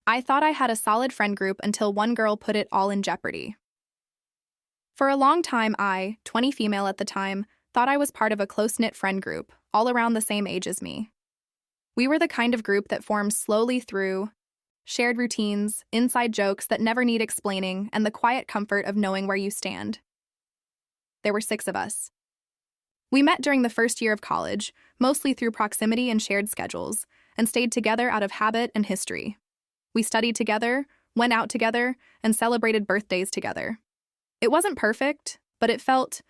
I thought I had a solid friend group until one girl put it all in jeopardy. For a long time, I, 20 female at the time, thought I was part of a close-knit friend group, all around the same age as me. We were the kind of group that forms slowly through shared routines, inside jokes that never need explaining, and the quiet comfort of knowing where you stand. There were 6 of us. We met during the first year of college, mostly through proximity and shared schedules, and stayed together out of habit and history. We studied together, went out together, and celebrated birthdays together. It wasn't perfect, but it felt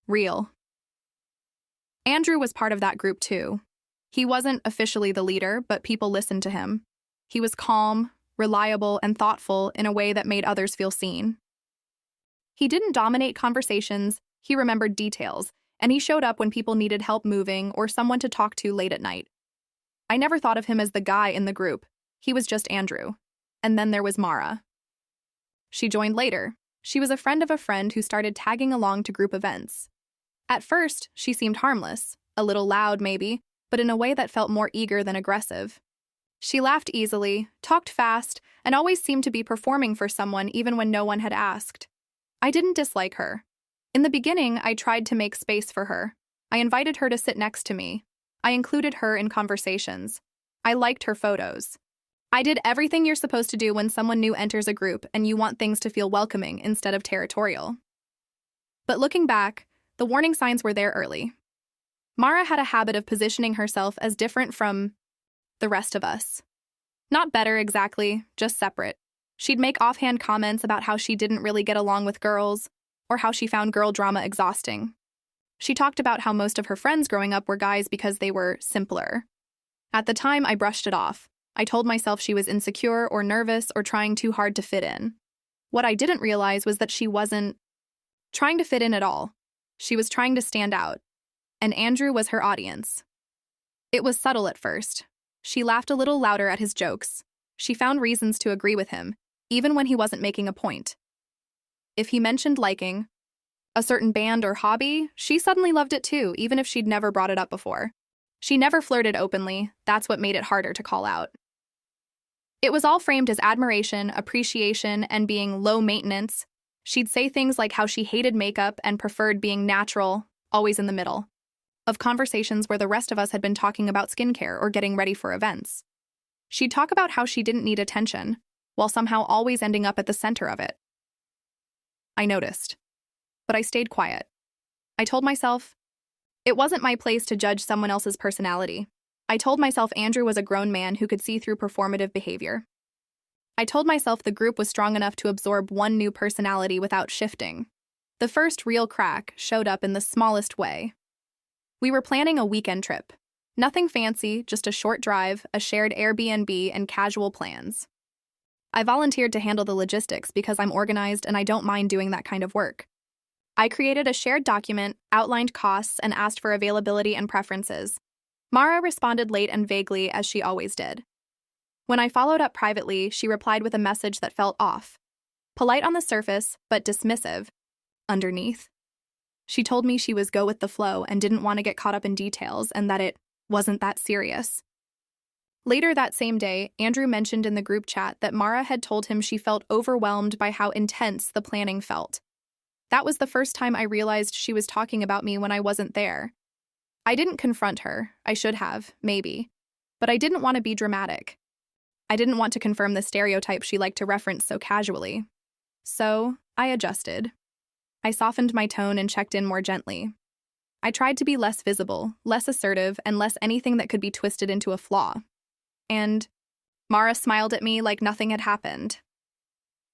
real. Andrew was part of that group too. He wasn't officially the leader, but people listened to him. He was calm, reliable, and thoughtful in a way that made others feel seen. He didn't dominate conversations, he remembered details, and he showed up when people needed help moving or someone to talk to late at night. I never thought of him as the guy in the group. He was just Andrew. And then there was Mara. She joined later. She was a friend of a friend who started tagging along to group events. At first, she seemed harmless, a little loud maybe, but in a way that felt more eager than aggressive. She laughed easily, talked fast, and always seemed to be performing for someone even when no one had asked. I didn't dislike her. In the beginning, I tried to make space for her. I invited her to sit next to me. I included her in conversations. I liked her photos. I did everything you're supposed to do when someone new enters a group and you want things to feel welcoming instead of territorial. But looking back, the warning signs were there early. Mara had a habit of positioning herself as different from the rest of us. Not better exactly, just separate. She'd make offhand comments about how she didn't really get along with girls, or how she found girl drama exhausting. She talked about how most of her friends growing up were guys because they were simpler. At the time, I brushed it off. I told myself she was insecure or nervous or trying too hard to fit in. What I didn't realize was that she wasn't trying to fit in at all. She was trying to stand out. And Andrew was her audience. It was subtle at first. She laughed a little louder at his jokes. She found reasons to agree with him, even when he wasn't making a point. If he mentioned liking a certain band or hobby, she suddenly loved it too, even if she'd never brought it up before. She never flirted openly. That's what made it harder to call out. It was all framed as admiration, appreciation, and being low maintenance. She'd say things like how she hated makeup and preferred being natural, always in the middle of conversations where the rest of us had been talking about skincare or getting ready for events. She'd talk about how she didn't need attention, while somehow always ending up at the center of it. I noticed, but I stayed quiet. I told myself, it wasn't my place to judge someone else's personality. I told myself Andrew was a grown man who could see through performative behavior. I told myself the group was strong enough to absorb one new personality without shifting. The first real crack showed up in the smallest way. We were planning a weekend trip. Nothing fancy, just a short drive, a shared Airbnb, and casual plans. I volunteered to handle the logistics because I'm organized and I don't mind doing that kind of work. I created a shared document, outlined costs, and asked for availability and preferences. Mara responded late and vaguely, as she always did. When I followed up privately, she replied with a message that felt off. Polite on the surface, but dismissive underneath. She told me she was go with the flow and didn't want to get caught up in details and that it wasn't that serious. Later that same day, Andrew mentioned in the group chat that Mara had told him she felt overwhelmed by how intense the planning felt. That was the first time I realized she was talking about me when I wasn't there. I didn't confront her. I should have, maybe. But I didn't want to be dramatic. I didn't want to confirm the stereotype she liked to reference so casually. So, I adjusted. I softened my tone and checked in more gently. I tried to be less visible, less assertive, and less anything that could be twisted into a flaw. And Mara smiled at me like nothing had happened.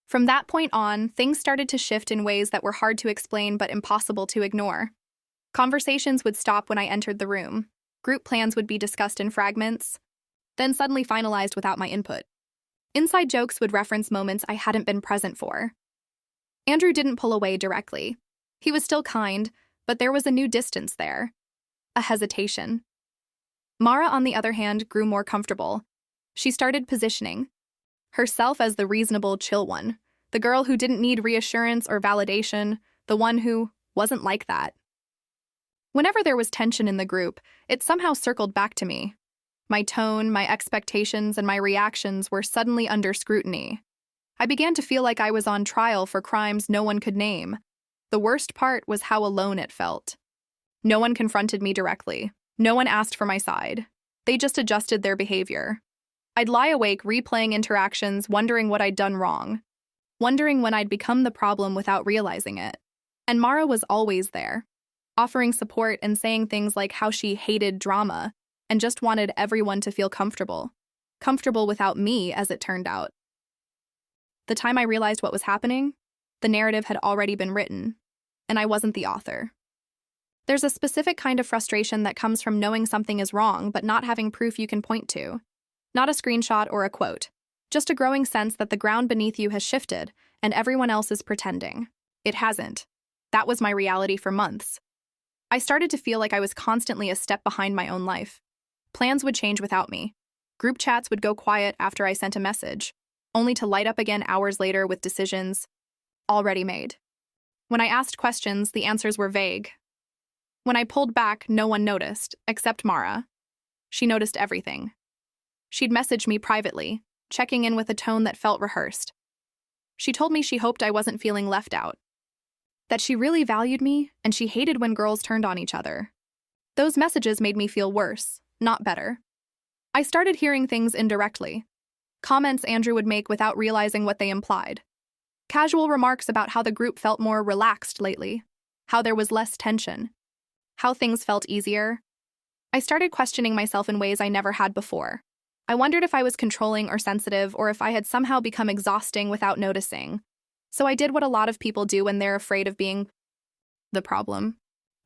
From that point on, things started to shift in ways that were hard to explain but impossible to ignore. Conversations would stop when I entered the room. Group plans would be discussed in fragments, then suddenly finalized without my input. Inside jokes would reference moments I hadn't been present for. Andrew didn't pull away directly. He was still kind, but there was a new distance there. A hesitation. Mara, on the other hand, grew more comfortable. She started positioning herself as the reasonable, chill one, the girl who didn't need reassurance or validation, the one who wasn't like that. Whenever there was tension in the group, it somehow circled back to me. My tone, my expectations, and my reactions were suddenly under scrutiny. I began to feel like I was on trial for crimes no one could name. The worst part was how alone it felt. No one confronted me directly. No one asked for my side. They just adjusted their behavior. I'd lie awake replaying interactions, wondering what I'd done wrong, wondering when I'd become the problem without realizing it. And Mara was always there, offering support and saying things like how she hated drama and just wanted everyone to feel comfortable. Comfortable without me, as it turned out. The time I realized what was happening, the narrative had already been written, and I wasn't the author. There's a specific kind of frustration that comes from knowing something is wrong but not having proof you can point to. Not a screenshot or a quote. Just a growing sense that the ground beneath you has shifted and everyone else is pretending. It hasn't. That was my reality for months. I started to feel like I was constantly a step behind my own life. Plans would change without me. Group chats would go quiet after I sent a message, only to light up again hours later with decisions already made. When I asked questions, the answers were vague. When I pulled back, no one noticed, except Mara. She noticed everything. She'd messaged me privately, checking in with a tone that felt rehearsed. She told me she hoped I wasn't feeling left out, that she really valued me and she hated when girls turned on each other. Those messages made me feel worse, not better. I started hearing things indirectly. Comments Andrew would make without realizing what they implied. Casual remarks about how the group felt more relaxed lately, how there was less tension, how things felt easier. I started questioning myself in ways I never had before. I wondered if I was controlling or sensitive or if I had somehow become exhausting without noticing. So I did what a lot of people do when they're afraid of being the problem.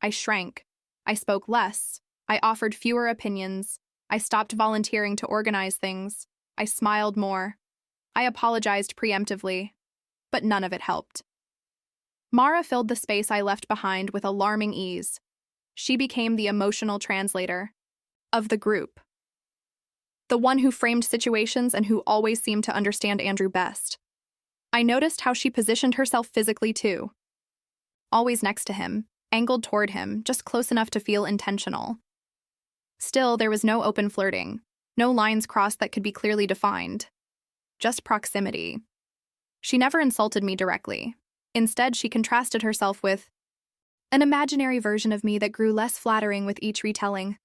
I shrank. I spoke less. I offered fewer opinions. I stopped volunteering to organize things. I smiled more. I apologized preemptively. But none of it helped. Mara filled the space I left behind with alarming ease. She became the emotional translator of the group. The one who framed situations and who always seemed to understand Andrew best. I noticed how she positioned herself physically too. Always next to him, angled toward him, just close enough to feel intentional. Still, there was no open flirting, no lines crossed that could be clearly defined. Just proximity. She never insulted me directly. Instead, she contrasted herself with an imaginary version of me that grew less flattering with each retelling.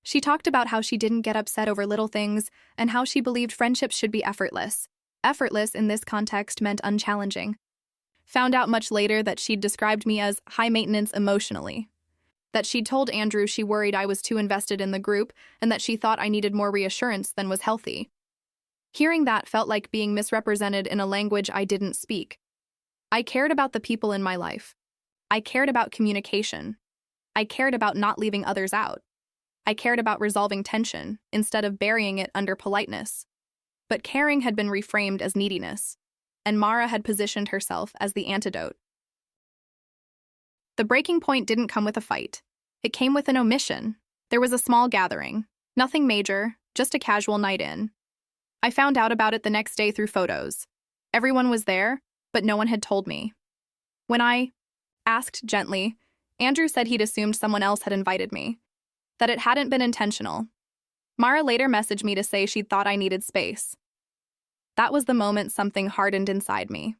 She talked about how she didn't get upset over little things and how she believed friendships should be effortless. Effortless in this context meant unchallenging. Found out much later that she'd described me as high maintenance emotionally. That she'd told Andrew she worried I was too invested in the group and that she thought I needed more reassurance than was healthy. Hearing that felt like being misrepresented in a language I didn't speak. I cared about the people in my life. I cared about communication. I cared about not leaving others out. I cared about resolving tension instead of burying it under politeness. But caring had been reframed as neediness, and Mara had positioned herself as the antidote. The breaking point didn't come with a fight. It came with an omission. There was a small gathering. Nothing major, just a casual night in. I found out about it the next day through photos. Everyone was there, but no one had told me. When I asked gently, Andrew said he'd assumed someone else had invited me, that it hadn't been intentional. Mara later messaged me to say she'd thought I needed space. That was the moment something hardened inside me.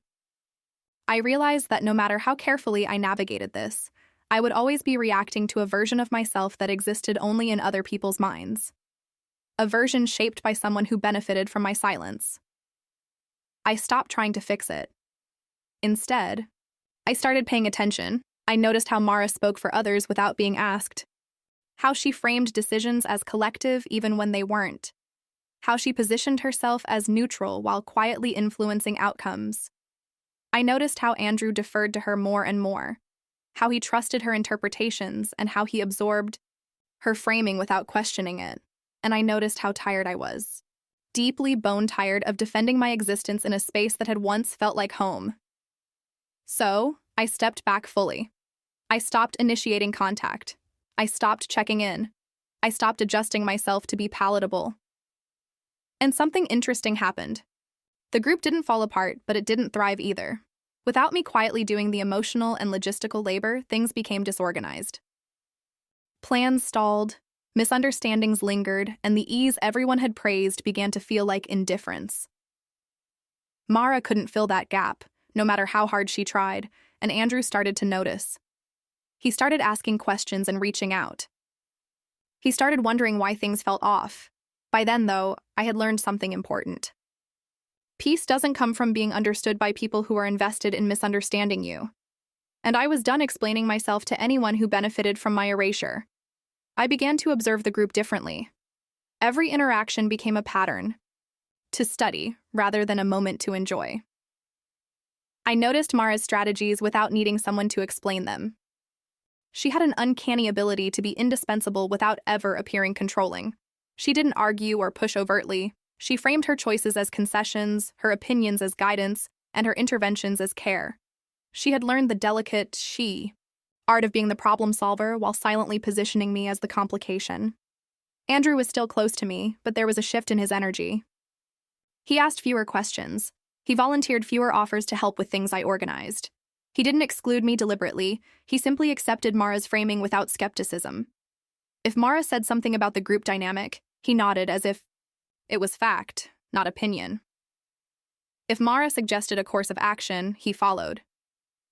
I realized that no matter how carefully I navigated this, I would always be reacting to a version of myself that existed only in other people's minds. A version shaped by someone who benefited from my silence. I stopped trying to fix it. Instead, I started paying attention. I noticed how Mara spoke for others without being asked. How she framed decisions as collective even when they weren't. How she positioned herself as neutral while quietly influencing outcomes. I noticed how Andrew deferred to her more and more. How he trusted her interpretations and how he absorbed her framing without questioning it. And I noticed how tired I was. Deeply bone-tired of defending my existence in a space that had once felt like home. So, I stepped back fully. I stopped initiating contact. I stopped checking in. I stopped adjusting myself to be palatable. And something interesting happened. The group didn't fall apart, but it didn't thrive either. Without me quietly doing the emotional and logistical labor, things became disorganized. Plans stalled, Misunderstandings lingered, and the ease everyone had praised began to feel like indifference. Mara couldn't fill that gap, no matter how hard she tried, and Andrew started to notice. He started asking questions and reaching out. He started wondering why things felt off. By then, though, I had learned something important. Peace doesn't come from being understood by people who are invested in misunderstanding you. And I was done explaining myself to anyone who benefited from my erasure. I began to observe the group differently. Every interaction became a pattern, to study rather than a moment to enjoy. I noticed Mara's strategies without needing someone to explain them. She had an uncanny ability to be indispensable without ever appearing controlling. She didn't argue or push overtly. She framed her choices as concessions, her opinions as guidance, and her interventions as care. She had learned the delicate art of being the problem solver while silently positioning me as the complication. Andrew was still close to me, but there was a shift in his energy. He asked fewer questions. He volunteered fewer offers to help with things I organized. He didn't exclude me deliberately. He simply accepted Mara's framing without skepticism. If Mara said something about the group dynamic, he nodded as if it was fact, not opinion. If Mara suggested a course of action, he followed.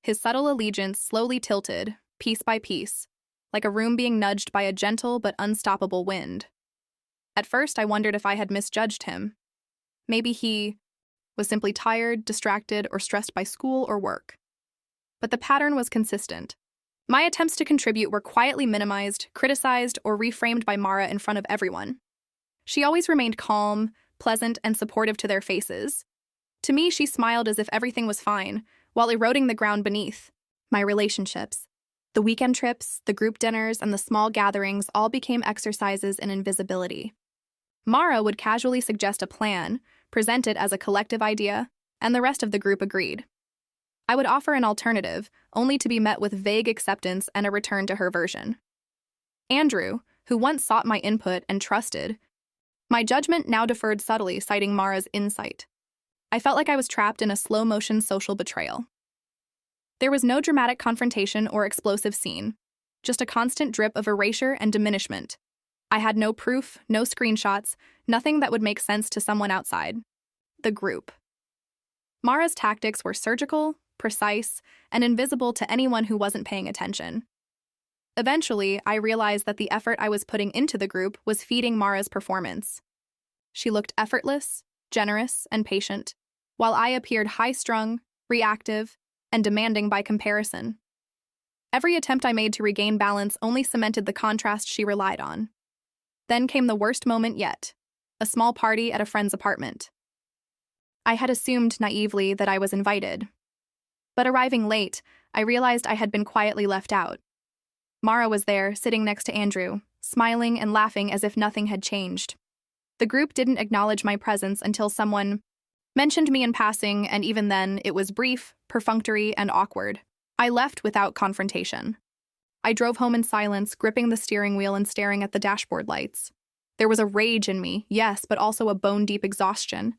His subtle allegiance slowly tilted, piece by piece, like a room being nudged by a gentle but unstoppable wind. At first, I wondered if I had misjudged him. Maybe he was simply tired, distracted, or stressed by school or work. But the pattern was consistent. My attempts to contribute were quietly minimized, criticized, or reframed by Mara in front of everyone. She always remained calm, pleasant, and supportive to their faces. To me, she smiled as if everything was fine, while eroding the ground beneath. My relationships, the weekend trips, the group dinners, and the small gatherings all became exercises in invisibility. Mara would casually suggest a plan, present it as a collective idea, and the rest of the group agreed. I would offer an alternative, only to be met with vague acceptance and a return to her version. Andrew, who once sought my input and trusted, my judgment now deferred subtly, citing Mara's insight. I felt like I was trapped in a slow-motion social betrayal. There was no dramatic confrontation or explosive scene, just a constant drip of erasure and diminishment. I had no proof, no screenshots, nothing that would make sense to someone outside. The group. Mara's tactics were surgical, precise, and invisible to anyone who wasn't paying attention. Eventually, I realized that the effort I was putting into the group was feeding Mara's performance. She looked effortless, generous, and patient, while I appeared high-strung, reactive, and demanding by comparison. Every attempt I made to regain balance only cemented the contrast she relied on. Then came the worst moment yet, a small party at a friend's apartment. I had assumed naively that I was invited. But arriving late, I realized I had been quietly left out. Mara was there, sitting next to Andrew, smiling and laughing as if nothing had changed. The group didn't acknowledge my presence until someone mentioned me in passing, and even then, it was brief, perfunctory, and awkward. I left without confrontation. I drove home in silence, gripping the steering wheel and staring at the dashboard lights. There was a rage in me, yes, but also a bone-deep exhaustion.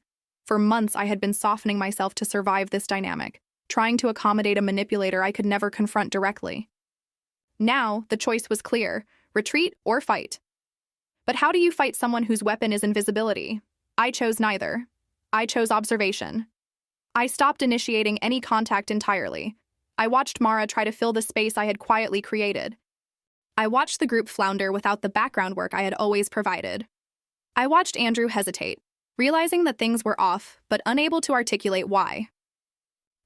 For months, I had been softening myself to survive this dynamic, trying to accommodate a manipulator I could never confront directly. Now, the choice was clear: retreat or fight. But how do you fight someone whose weapon is invisibility? I chose neither. I chose observation. I stopped initiating any contact entirely. I watched Mara try to fill the space I had quietly created. I watched the group flounder without the background work I had always provided. I watched Andrew hesitate, realizing that things were off, but unable to articulate why.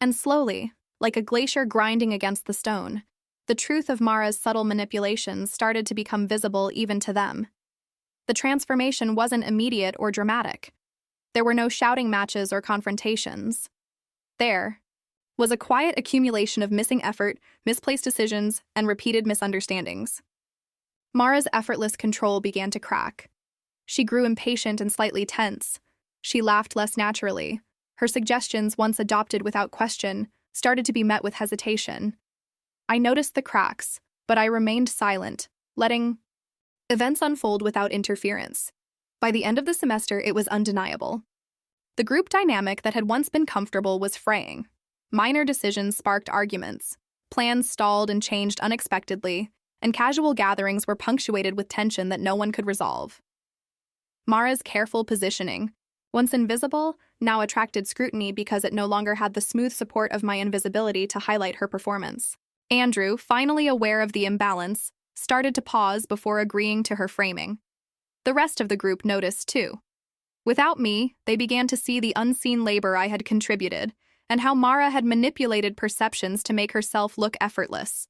And slowly, like a glacier grinding against the stone, the truth of Mara's subtle manipulations started to become visible even to them. The transformation wasn't immediate or dramatic. There were no shouting matches or confrontations. There was a quiet accumulation of missing effort, misplaced decisions, and repeated misunderstandings. Mara's effortless control began to crack. She grew impatient and slightly tense. She laughed less naturally. Her suggestions, once adopted without question, started to be met with hesitation. I noticed the cracks, but I remained silent, letting events unfold without interference. By the end of the semester, it was undeniable. The group dynamic that had once been comfortable was fraying. Minor decisions sparked arguments. Plans stalled and changed unexpectedly, and casual gatherings were punctuated with tension that no one could resolve. Mara's careful positioning, once invisible, now attracted scrutiny because it no longer had the smooth support of my invisibility to highlight her performance. Andrew, finally aware of the imbalance, started to pause before agreeing to her framing. The rest of the group noticed, too. Without me, they began to see the unseen labor I had contributed, and how Mara had manipulated perceptions to make herself look effortless.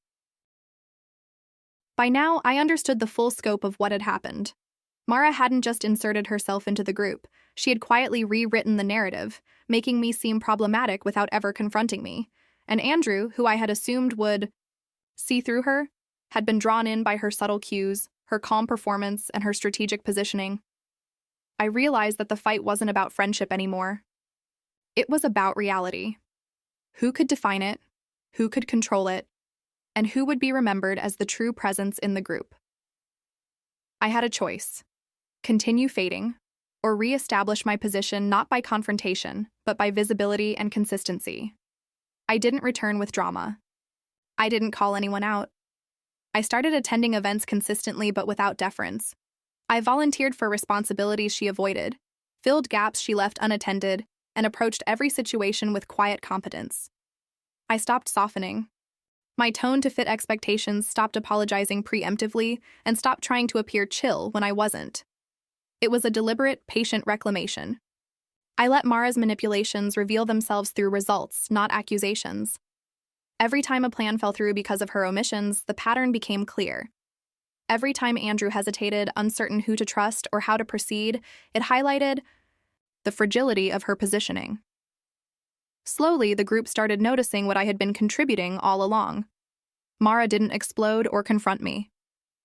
By now, I understood the full scope of what had happened. Mara hadn't just inserted herself into the group, she had quietly rewritten the narrative, making me seem problematic without ever confronting me. And Andrew, who I had assumed would see through her, had been drawn in by her subtle cues, her calm performance, and her strategic positioning. I realized that the fight wasn't about friendship anymore. It was about reality. Who could define it? Who could control it? And who would be remembered as the true presence in the group? I had a choice: continue fading, or re-establish my position not by confrontation, but by visibility and consistency. I didn't return with drama. I didn't call anyone out. I started attending events consistently but without deference. I volunteered for responsibilities she avoided, filled gaps she left unattended, and approached every situation with quiet competence. I stopped softening. My tone to fit expectations, stopped apologizing preemptively, and stopped trying to appear chill when I wasn't. It was a deliberate, patient reclamation. I let Mara's manipulations reveal themselves through results, not accusations. Every time a plan fell through because of her omissions, the pattern became clear. Every time Andrew hesitated, uncertain who to trust or how to proceed, it highlighted the fragility of her positioning. Slowly, the group started noticing what I had been contributing all along. Mara didn't explode or confront me.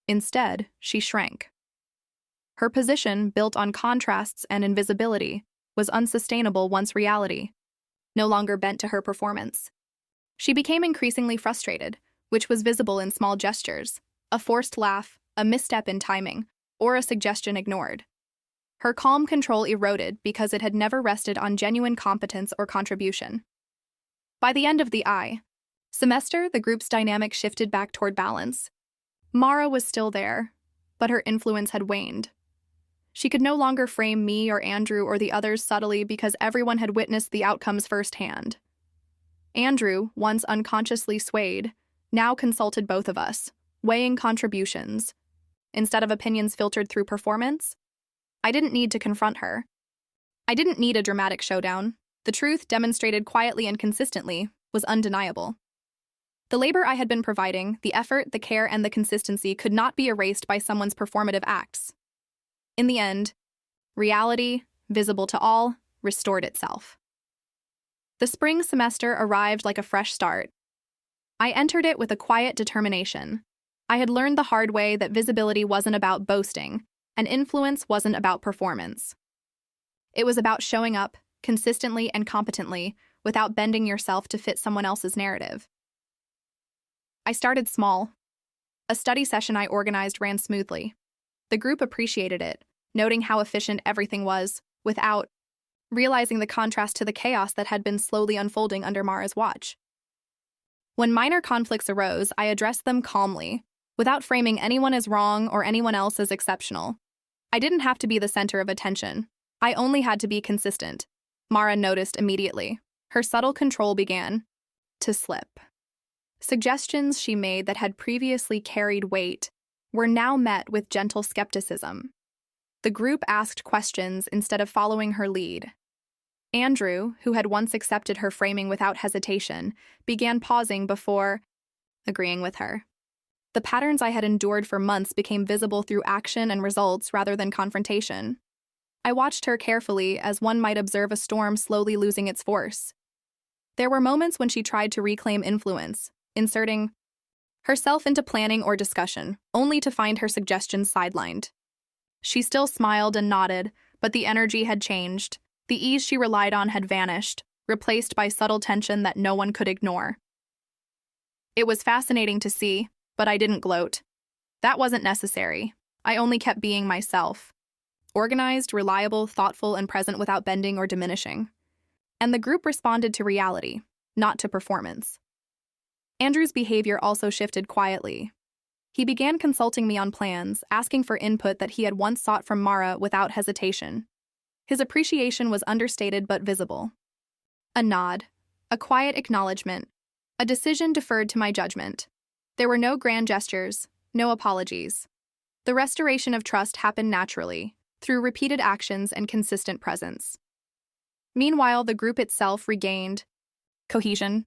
Instead, she shrank. Her position, built on contrasts and invisibility, was unsustainable once reality no longer bent to her performance. She became increasingly frustrated, which was visible in small gestures, a forced laugh, a misstep in timing, or a suggestion ignored. Her calm control eroded because it had never rested on genuine competence or contribution. By the end of the semester, the group's dynamic shifted back toward balance. Mara was still there, but her influence had waned. She could no longer frame me or Andrew or the others subtly because everyone had witnessed the outcomes firsthand. Andrew, once unconsciously swayed, now consulted both of us, weighing contributions. Instead of opinions filtered through performance, I didn't need to confront her. I didn't need a dramatic showdown. The truth, demonstrated quietly and consistently, was undeniable. The labor I had been providing, the effort, the care, and the consistency could not be erased by someone's performative acts. In the end, reality, visible to all, restored itself. The spring semester arrived like a fresh start. I entered it with a quiet determination. I had learned the hard way that visibility wasn't about boasting, and influence wasn't about performance. It was about showing up, consistently and competently, without bending yourself to fit someone else's narrative. I started small. A study session I organized ran smoothly. The group appreciated it, noting how efficient everything was, without realizing the contrast to the chaos that had been slowly unfolding under Mara's watch. When minor conflicts arose, I addressed them calmly, without framing anyone as wrong or anyone else as exceptional. I didn't have to be the center of attention. I only had to be consistent. Mara noticed immediately. Her subtle control began to slip. Suggestions she made that had previously carried weight were now met with gentle skepticism. The group asked questions instead of following her lead. Andrew, who had once accepted her framing without hesitation, began pausing before agreeing with her. The patterns I had endured for months became visible through action and results rather than confrontation. I watched her carefully as one might observe a storm slowly losing its force. There were moments when she tried to reclaim influence, inserting herself into planning or discussion, only to find her suggestions sidelined. She still smiled and nodded, but the energy had changed. The ease she relied on had vanished, replaced by subtle tension that no one could ignore. It was fascinating to see, but I didn't gloat. That wasn't necessary. I only kept being myself. Organized, reliable, thoughtful, and present without bending or diminishing. And the group responded to reality, not to performance. Andrew's behavior also shifted quietly. He began consulting me on plans, asking for input that he had once sought from Mara without hesitation. His appreciation was understated but visible. A nod, a quiet acknowledgement, a decision deferred to my judgment. There were no grand gestures, no apologies. The restoration of trust happened naturally, through repeated actions and consistent presence. Meanwhile, the group itself regained cohesion.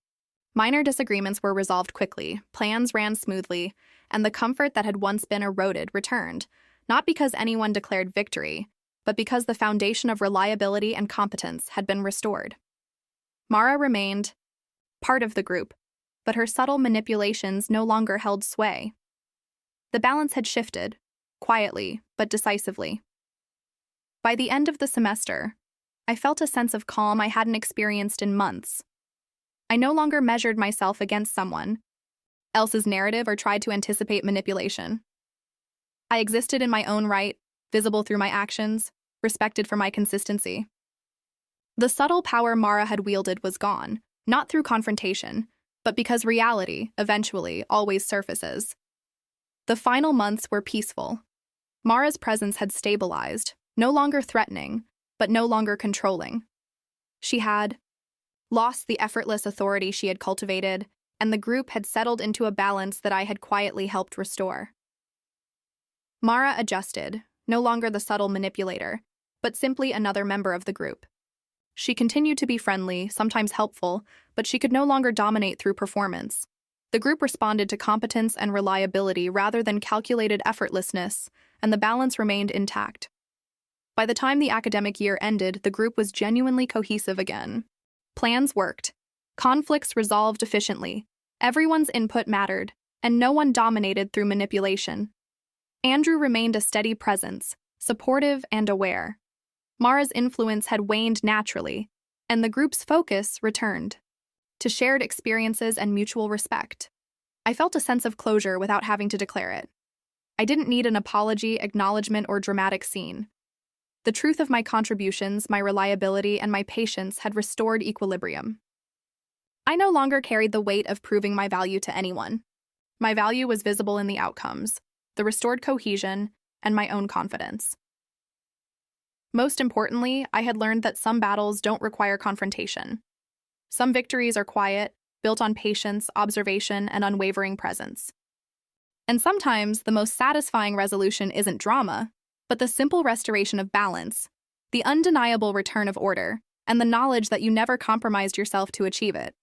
Minor disagreements were resolved quickly, plans ran smoothly, and the comfort that had once been eroded returned, not because anyone declared victory, but because the foundation of reliability and competence had been restored. Mara remained part of the group, but her subtle manipulations no longer held sway. The balance had shifted, quietly but decisively. By the end of the semester, I felt a sense of calm I hadn't experienced in months. I no longer measured myself against someone else's narrative or tried to anticipate manipulation. I existed in my own right, visible through my actions, respected for my consistency. The subtle power Mara had wielded was gone, not through confrontation, but because reality, eventually, always surfaces. The final months were peaceful. Mara's presence had stabilized, no longer threatening, but no longer controlling. She had lost the effortless authority she had cultivated, and the group had settled into a balance that I had quietly helped restore. Mara adjusted, no longer the subtle manipulator, but simply another member of the group. She continued to be friendly, sometimes helpful, but she could no longer dominate through performance. The group responded to competence and reliability rather than calculated effortlessness, and the balance remained intact. By the time the academic year ended, the group was genuinely cohesive again. Plans worked. Conflicts resolved efficiently. Everyone's input mattered, and no one dominated through manipulation. Andrew remained a steady presence, supportive and aware. Mara's influence had waned naturally, and the group's focus returned to shared experiences and mutual respect. I felt a sense of closure without having to declare it. I didn't need an apology, acknowledgement, or dramatic scene. The truth of my contributions, my reliability, and my patience had restored equilibrium. I no longer carried the weight of proving my value to anyone. My value was visible in the outcomes, the restored cohesion, and my own confidence. Most importantly, I had learned that some battles don't require confrontation. Some victories are quiet, built on patience, observation, and unwavering presence. And sometimes the most satisfying resolution isn't drama, but the simple restoration of balance, the undeniable return of order, and the knowledge that you never compromised yourself to achieve it.